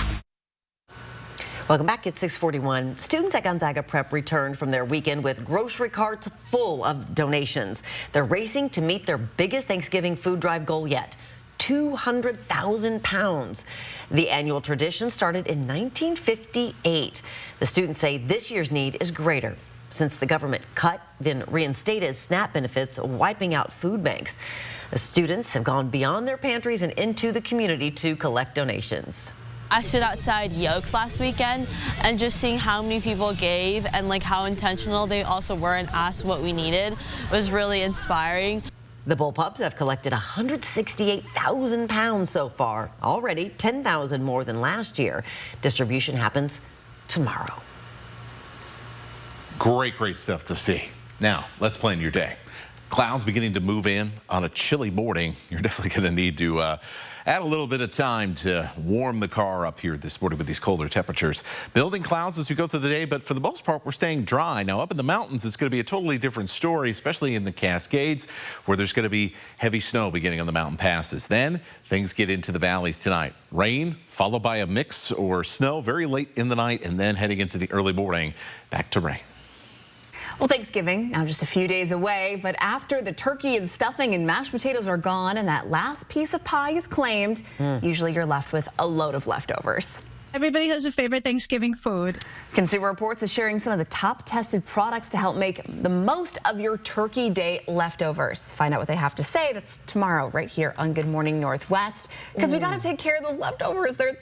Welcome back. It's 6:41. Students at Gonzaga Prep returned from their weekend with grocery carts full of donations. They're racing to meet their biggest Thanksgiving food drive goal yet, 200,000 pounds. The annual tradition started in 1958. The students say this year's need is greater since the government cut, then reinstated SNAP benefits, wiping out food banks. The students have gone beyond their pantries and into the community to collect donations. I stood outside Yolks last weekend, and just seeing how many people gave and like how intentional they also were and asked what we needed was really inspiring. The Bullpups have collected 168,000 pounds so far, already 10,000 more than last year. Distribution happens tomorrow. Great stuff to see. Now, let's plan your day. Clouds beginning to move in on a chilly morning. You're definitely going to need to add a little bit of time to warm the car up here this morning with these colder temperatures. Building clouds as we go through the day, but for the most part, we're staying dry. Now, up in the mountains, it's going to be a totally different story, especially in the Cascades, where there's going to be heavy snow beginning on the mountain passes. Then things get into the valleys tonight. Rain, followed by a mix or snow very late in the night, and then heading into the early morning, back to rain. Well, Thanksgiving now just a few days away, but after the turkey and stuffing and mashed potatoes are gone and that last piece of pie is claimed, usually you're left with a load of leftovers. Everybody has a favorite Thanksgiving food. Consumer Reports is sharing some of the top tested products to help make the most of your Turkey Day leftovers. Find out what they have to say. That's tomorrow right here on Good Morning Northwest, because we got to take care of those leftovers. They're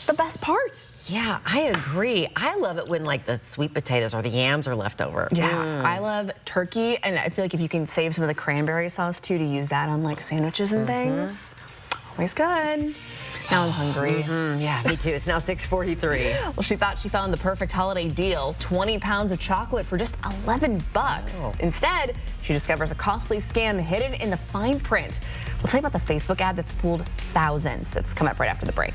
the best part. Yeah, I agree. I love it when like the sweet potatoes or the yams are left over. Yeah, I love turkey, and I feel like if you can save some of the cranberry sauce too to use that on like sandwiches and things, always good. Now I'm hungry. Yeah, me too. It's now 6:43. Well, she thought she found the perfect holiday deal, 20 pounds of chocolate for just $11. Oh. Instead, she discovers a costly scam hidden in the fine print. We'll tell you about the Facebook ad that's fooled thousands. It's coming up right after the break.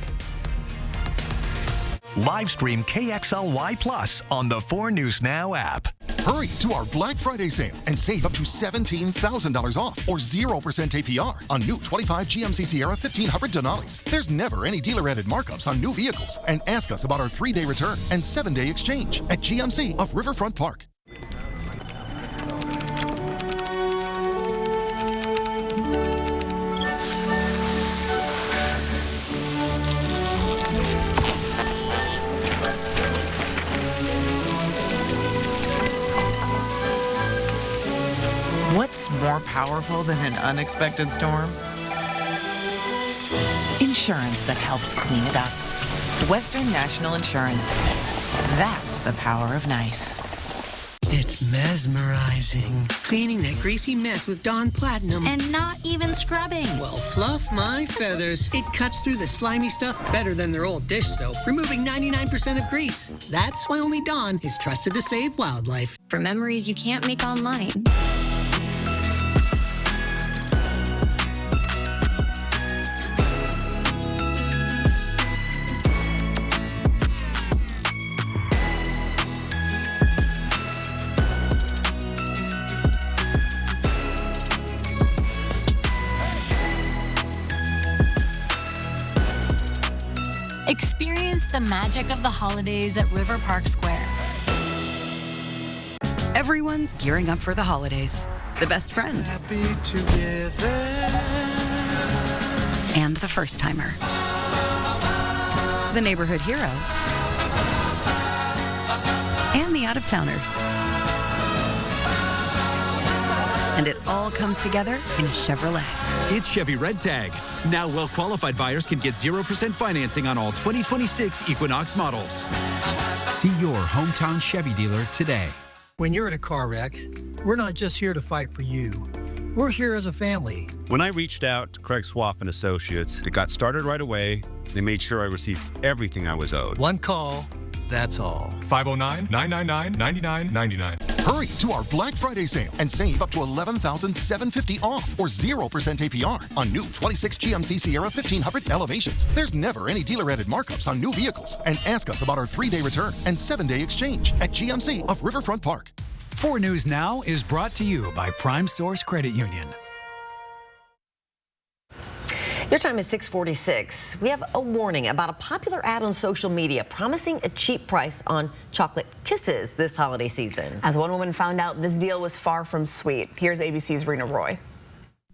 Live stream KXLY Plus on the 4 News Now app. Hurry to our Black Friday sale and save up to $17,000 off or 0% APR on new 25 GMC Sierra 1500 Denali's. There's never any dealer-added markups on new vehicles. And ask us about our 3-day return and 7-day exchange at GMC of Riverfront Park. What's more powerful than an unexpected storm? Insurance that helps clean it up. Western National Insurance. That's the power of nice. It's mesmerizing. Cleaning that greasy mess with Dawn Platinum. And not even scrubbing. Well, fluff my feathers. It cuts through the slimy stuff better than their old dish soap, removing 99% of grease. That's why only Dawn is trusted to save wildlife. For memories you can't make online. Experience the magic of the holidays at River Park Square. Everyone's gearing up for the holidays. The best friend. Happy together. And the first timer. The neighborhood hero. And the out-of-towners. And it all comes together in a Chevrolet. It's Chevy Red Tag. Now well-qualified buyers can get 0% financing on all 2026 Equinox models. See your hometown Chevy dealer today. When you're in a car wreck, we're not just here to fight for you. We're here as a family. When I reached out to Craig Swaff and Associates, it got started right away. They made sure I received everything I was owed. One call, that's all. 509-999-9999. Hurry to our Black Friday sale and save up to $11,750 off or 0% APR on new 26 GMC Sierra 1500 Elevations. There's never any dealer-added markups on new vehicles. And ask us about our 3-day return and 7-day exchange at GMC of Riverfront Park. 4 News Now is brought to you by Prime Source Credit Union. Your time is 6:46. We have a warning about a popular ad on social media promising a cheap price on chocolate kisses this holiday season. As one woman found out, this deal was far from sweet. Here's ABC's Rena Roy.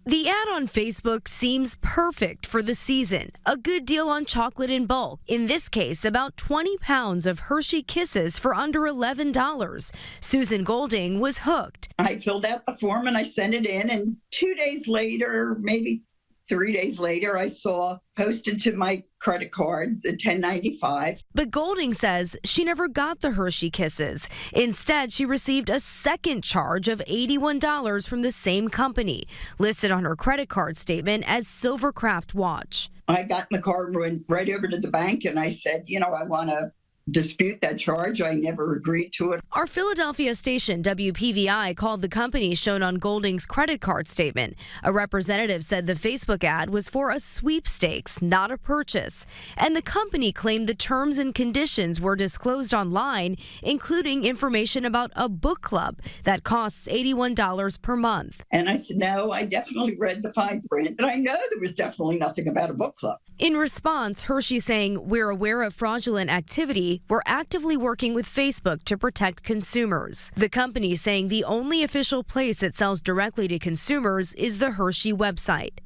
The ad on Facebook seems perfect for the season. A good deal on chocolate in bulk. In this case, about 20 pounds of Hershey Kisses for under $11. Susan Golding was hooked. I filled out the form and I sent it in, and 2 days later, maybe 3 days later, I saw posted to my credit card the $10.95. But Golding says she never got the Hershey Kisses. Instead, she received a second charge of $81 from the same company, listed on her credit card statement as Silvercraft Watch. I got in the car and went right over to the bank and I said, I want to dispute that charge. I never agreed to it. Our Philadelphia station, WPVI, called the company shown on Golding's credit card statement. A representative said the Facebook ad was for a sweepstakes, not a purchase. And the company claimed the terms and conditions were disclosed online, including information about a book club that costs $81 per month. And I said, no, I definitely read the fine print, but I know there was definitely nothing about a book club. In response, Hershey saying, we're aware of fraudulent activity. We're actively working with Facebook to protect consumers. The company saying the only official place it sells directly to consumers is the Hershey website.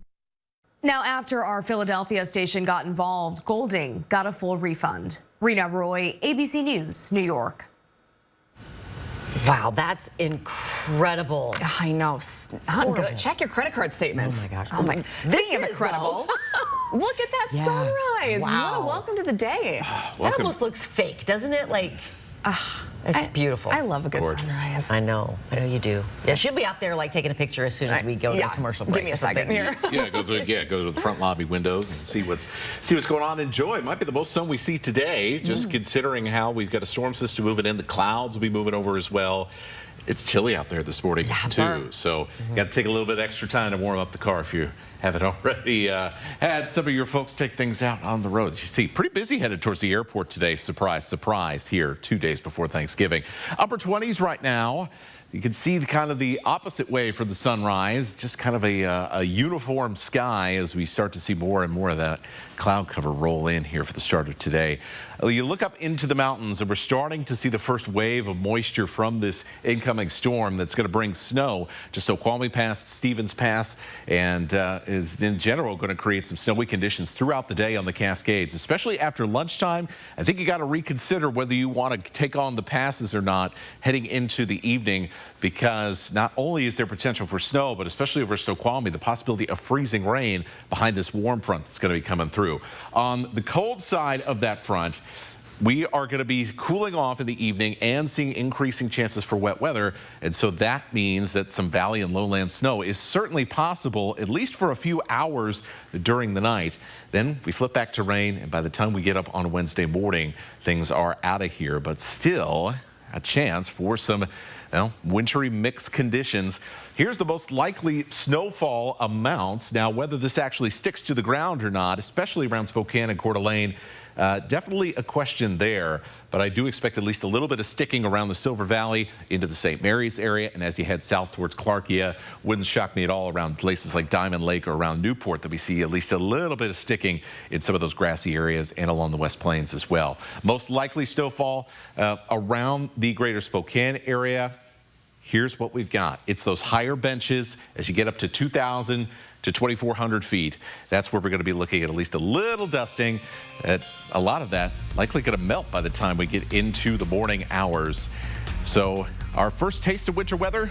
Now, after our Philadelphia station got involved, Golding got a full refund. Rena Roy, ABC News, New York. Wow, that's incredible. I know. Not good. Check your credit card statements. Oh my gosh. Oh my. Speaking of incredible, look at that sunrise. Wow. What a welcome to the day. That almost looks fake, doesn't it? Like, it's beautiful. I love a good sunrise. I know you do. Yeah, she'll be out there like taking a picture as soon as we go to the commercial break. Give me a second here. Go to the front lobby windows and see what's going on. Enjoy. It might be the most sun we see today, just considering how we've got a storm system moving in. The clouds will be moving over as well. It's chilly out there this morning, too, so got to take a little bit extra time to warm up the car if you haven't already had some of your folks take things out on the roads. You see, pretty busy headed towards the airport today. Surprise, surprise, here 2 days before Thanksgiving. Upper 20s right now. You can see the opposite way for the sunrise, just kind of a uniform sky as we start to see more and more of that cloud cover roll in here for the start of today. You look up into the mountains and we're starting to see the first wave of moisture from this incoming storm that's going to bring snow to Snoqualmie Pass, Stevens Pass, and is in general going to create some snowy conditions throughout the day on the Cascades, especially after lunchtime. I think you got to reconsider whether you want to take on the passes or not heading into the evening, because not only is there potential for snow, but especially over Snoqualmie, the possibility of freezing rain behind this warm front that's going to be coming through. On the cold side of that front, we are going to be cooling off in the evening and seeing increasing chances for wet weather. And so that means that some valley and lowland snow is certainly possible, at least for a few hours during the night. Then we flip back to rain, and by the time we get up on Wednesday morning, things are out of here. But still a chance for some wintry mixed conditions. Here's the most likely snowfall amounts. Now, whether this actually sticks to the ground or not, especially around Spokane and Coeur d'Alene, definitely a question there, but I do expect at least a little bit of sticking around the Silver Valley into the St. Mary's area, and as you head south towards Clarkia, wouldn't shock me at all around places like Diamond Lake or around Newport that we see at least a little bit of sticking in some of those grassy areas and along the West Plains as well. Most likely snowfall around the greater Spokane area. Here's what we've got. It's those higher benches as you get up to 2,000 to 2,400 feet. That's where we're going to be looking at least a little dusting. A lot of that likely going to melt by the time we get into the morning hours. So our first taste of winter weather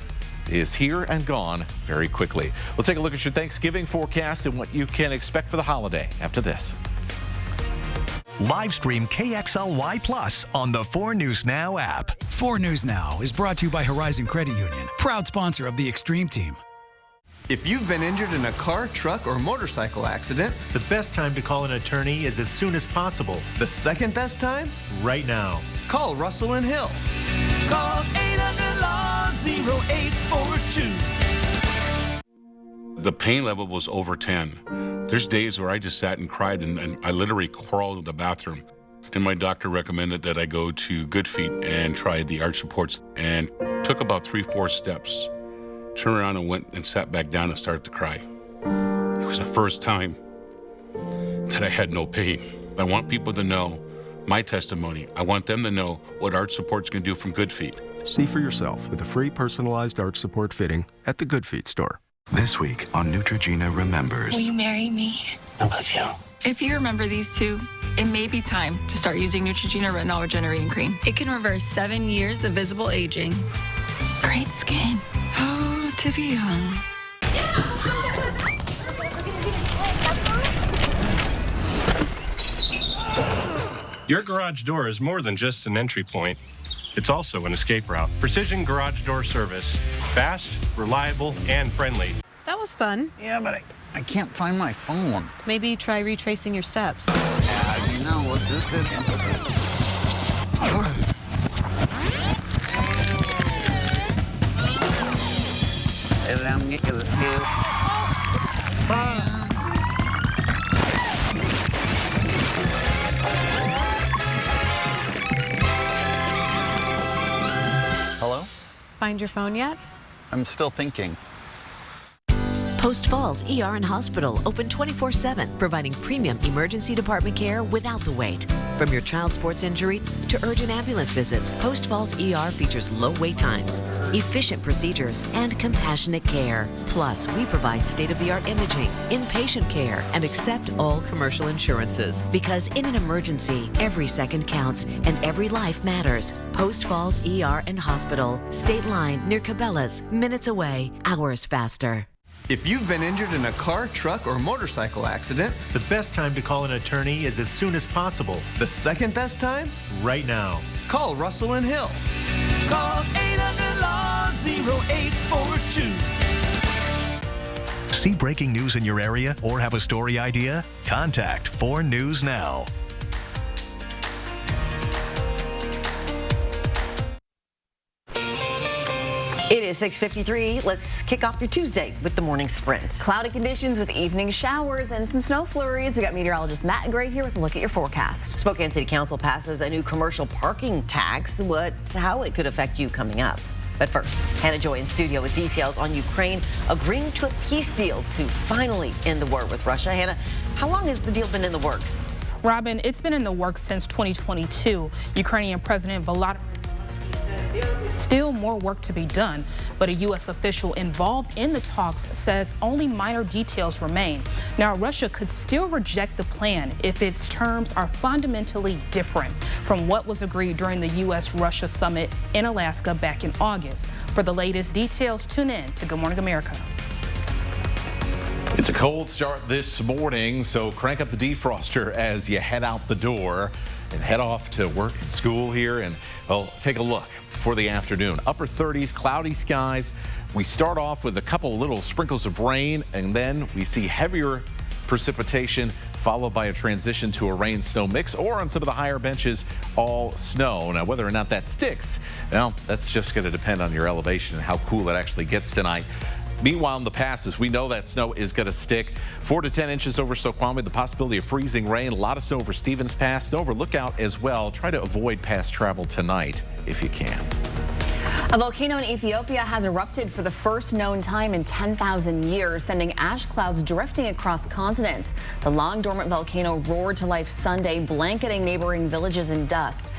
is here and gone very quickly. We'll take a look at your Thanksgiving forecast and what you can expect for the holiday after this. Live stream KXLY Plus on the 4 News Now app. 4 News Now is brought to you by Horizon Credit Union, proud sponsor of the Extreme Team. If you've been injured in a car, truck, or motorcycle accident, the best time to call an attorney is as soon as possible. The second best time? Right now. Call Russell and Hill. Call 800-LAW-0842. The pain level was over 10. There's days where I just sat and cried, and I literally crawled to the bathroom. And my doctor recommended that I go to Good Feet and try the arch supports, and took about 3-4 steps. Turned around and went and sat back down and started to cry. It was the first time that I had no pain. I want people to know my testimony. I want them to know what arch supports can do from Good Feet. See for yourself with a free personalized arch support fitting at the Good Feet store. This week on Neutrogena Remembers. Will you marry me? I love you. If you remember these two, it may be time to start using Neutrogena Retinol Regenerating Cream. It can reverse 7 years of visible aging. Great skin. Oh, to be young. Your garage door is more than just an entry point. It's also an escape route. Precision Garage Door Service. Fast, reliable, and friendly. That was fun. Yeah, but I can't find my phone. Maybe try retracing your steps. You know, what's this? Hello? Find your phone yet? I'm still thinking. Post Falls ER and Hospital open 24/7, providing premium emergency department care without the wait. From your child sports injury to urgent ambulance visits, Post Falls ER features low wait times, efficient procedures, and compassionate care. Plus, we provide state-of-the-art imaging, inpatient care, and accept all commercial insurances. Because in an emergency, every second counts and every life matters. Post Falls ER and Hospital, State Line near Cabela's, minutes away, hours faster. If you've been injured in a car, truck, or motorcycle accident, the best time to call an attorney is as soon as possible. The second best time? Right now. Call Russell and Hill. Call 800-LAW-0842. See breaking news in your area or have a story idea? Contact 4 News Now. It is 6:53. Let's kick off your Tuesday with the morning sprint. Cloudy conditions with evening showers and some snow flurries. We got meteorologist Matt Gray here with a look at your forecast. Spokane City Council passes a new commercial parking tax. How it could affect you coming up. But first, Hannah Joy in studio with details on Ukraine agreeing to a peace deal to finally end the war with Russia. Hannah, how long has the deal been in the works? Robin, it's been in the works since 2022. Ukrainian President Volodymyr still more work to be done, but a U.S. official involved in the talks says only minor details remain. Now, Russia could still reject the plan if its terms are fundamentally different from what was agreed during the U.S.-Russia summit in Alaska back in August. For the latest details, tune in to Good Morning America. It's a cold start this morning, so crank up the defroster as you head out the door. and head off to work and school here. And, well, take a look for the afternoon. Upper 30s, cloudy skies. We start off with a couple of little sprinkles of rain, and then we see heavier precipitation, followed by a transition to a rain-snow mix, or on some of the higher benches, all snow. Now, whether or not that sticks, well, that's just going to depend on your elevation and how cool it actually gets tonight. Meanwhile, in the passes, we know that snow is going to stick. 4 to 10 inches over Snoqualmie, the possibility of freezing rain. A lot of snow over Stevens Pass, snow over Lookout as well. Try to avoid pass travel tonight if you can. A volcano in Ethiopia has erupted for the first known time in 10,000 years, sending ash clouds drifting across continents. The long dormant volcano roared to life Sunday, blanketing neighboring villages in dust.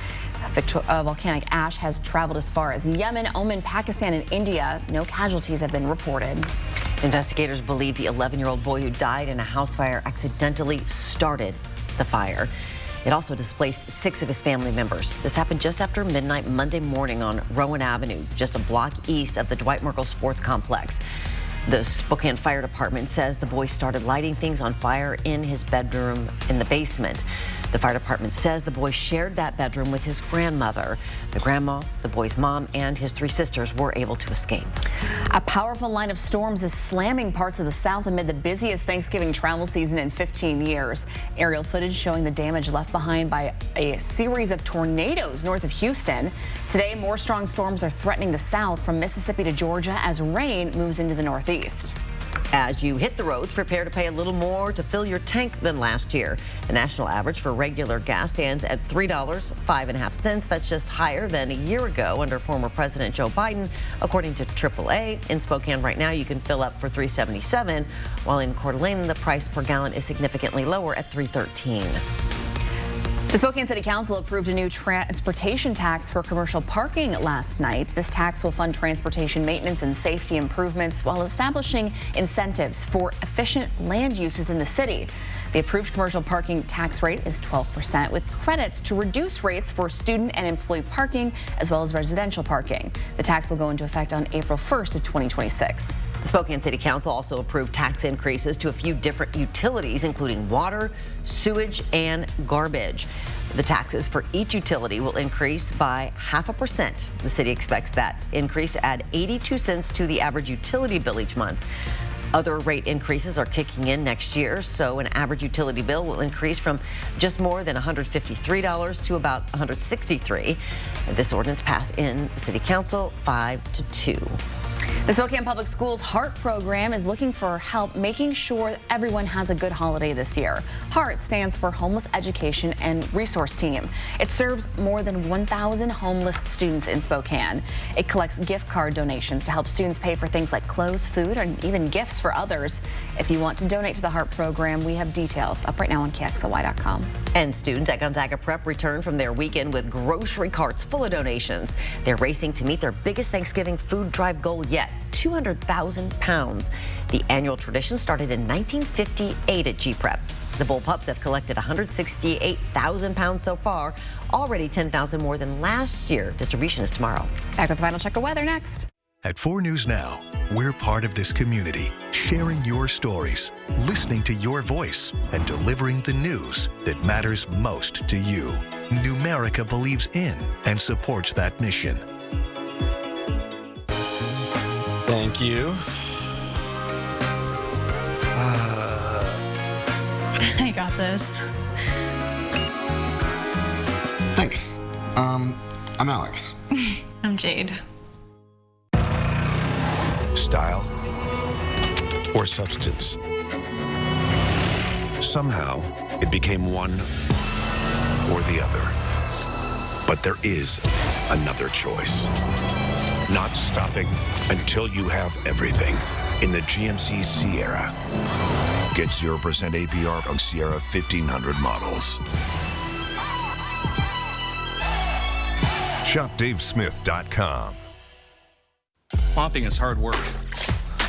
Volcanic ash has traveled as far as Yemen, Oman, Pakistan, and India. No casualties have been reported. Investigators believe the 11-year-old boy who died in a house fire accidentally started the fire. It also displaced 6 of his family members. This happened just after midnight Monday morning on Rowan Avenue, just a block east of the Dwight Merkle Sports Complex. The Spokane Fire Department says the boy started lighting things on fire in his bedroom in the basement. The fire department says the boy shared that bedroom with his grandmother. The grandma, the boy's mom, and his 3 sisters were able to escape. A powerful line of storms is slamming parts of the South amid the busiest Thanksgiving travel season in 15 years. Aerial footage showing the damage left behind by a series of tornadoes north of Houston. Today, more strong storms are threatening the South from Mississippi to Georgia as rain moves into the Northeast. As you hit the roads, prepare to pay a little more to fill your tank than last year. The national average for regular gas stands at $3.05. That's just higher than a year ago under former President Joe Biden, according to AAA. In Spokane right now, you can fill up for $3.77, while in Coeur d'Alene, the price per gallon is significantly lower at $3.13. The Spokane City Council approved a new transportation tax for commercial parking last night. This tax will fund transportation maintenance and safety improvements while establishing incentives for efficient land use within the city. The approved commercial parking tax rate is 12%, with credits to reduce rates for student and employee parking as well as residential parking. The tax will go into effect on April 1st of 2026. The Spokane City Council also approved tax increases to a few different utilities, including water, sewage, and garbage. The taxes for each utility will increase by 0.5%. The city expects that increase to add 82 cents to the average utility bill each month. Other rate increases are kicking in next year, so an average utility bill will increase from just more than $153 to about $163. This ordinance passed in City Council 5-2. The Spokane Public Schools HEART program is looking for help making sure that everyone has a good holiday this year. HEART stands for Homeless Education and Resource Team. It serves more than 1,000 homeless students in Spokane. It collects gift card donations to help students pay for things like clothes, food, and even gifts for others. If you want to donate to the HEART program, we have details up right now on KXLY.com. And students at Gonzaga Prep returned from their weekend with grocery carts full of donations. They're racing to meet their biggest Thanksgiving food drive goal yet, 200,000 pounds. The annual tradition started in 1958 at G-Prep. The Bullpups have collected 168,000 pounds so far, already 10,000 more than last year. Distribution is tomorrow. Back with a final check of weather next. At 4 News Now, we're part of this community, sharing your stories, listening to your voice, and delivering the news that matters most to you. Numerica believes in and supports that mission. Thank you. I got this. Thanks. I'm Alex. I'm Jade. Style or substance. Somehow, it became one or the other. But there is another choice. Not stopping until you have everything in the GMC Sierra. Get 0% APR on Sierra 1500 models. ShopDaveSmith.com. Mopping is hard work.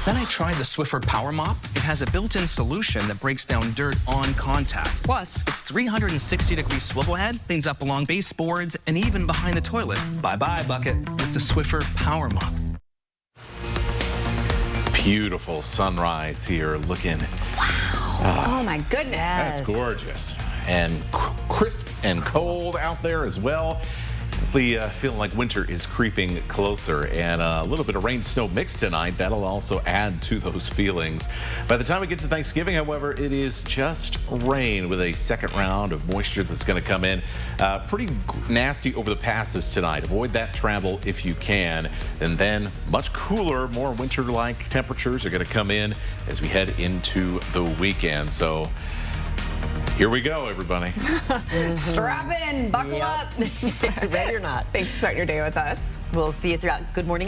Then I tried the Swiffer Power Mop. It has a built-in solution that breaks down dirt on contact. Plus, its 360-degree swivel head cleans up along baseboards and even behind the toilet. Bye-bye, bucket, with the Swiffer Power Mop. Beautiful sunrise here looking. Wow. Oh, my goodness. That's gorgeous. And crisp and cold out there as well. Feeling like winter is creeping closer, and a little bit of rain snow mix tonight. That'll also add to those feelings. By the time we get to Thanksgiving, however, it is just rain with a second round of moisture that's going to come in. Pretty nasty over the passes tonight. Avoid that travel if you can. And then much cooler, more winter-like temperatures are going to come in as we head into the weekend. So here we go, everybody. Strap in, buckle up. Ready or not. Thanks for starting your day with us. We'll see you throughout Good Morning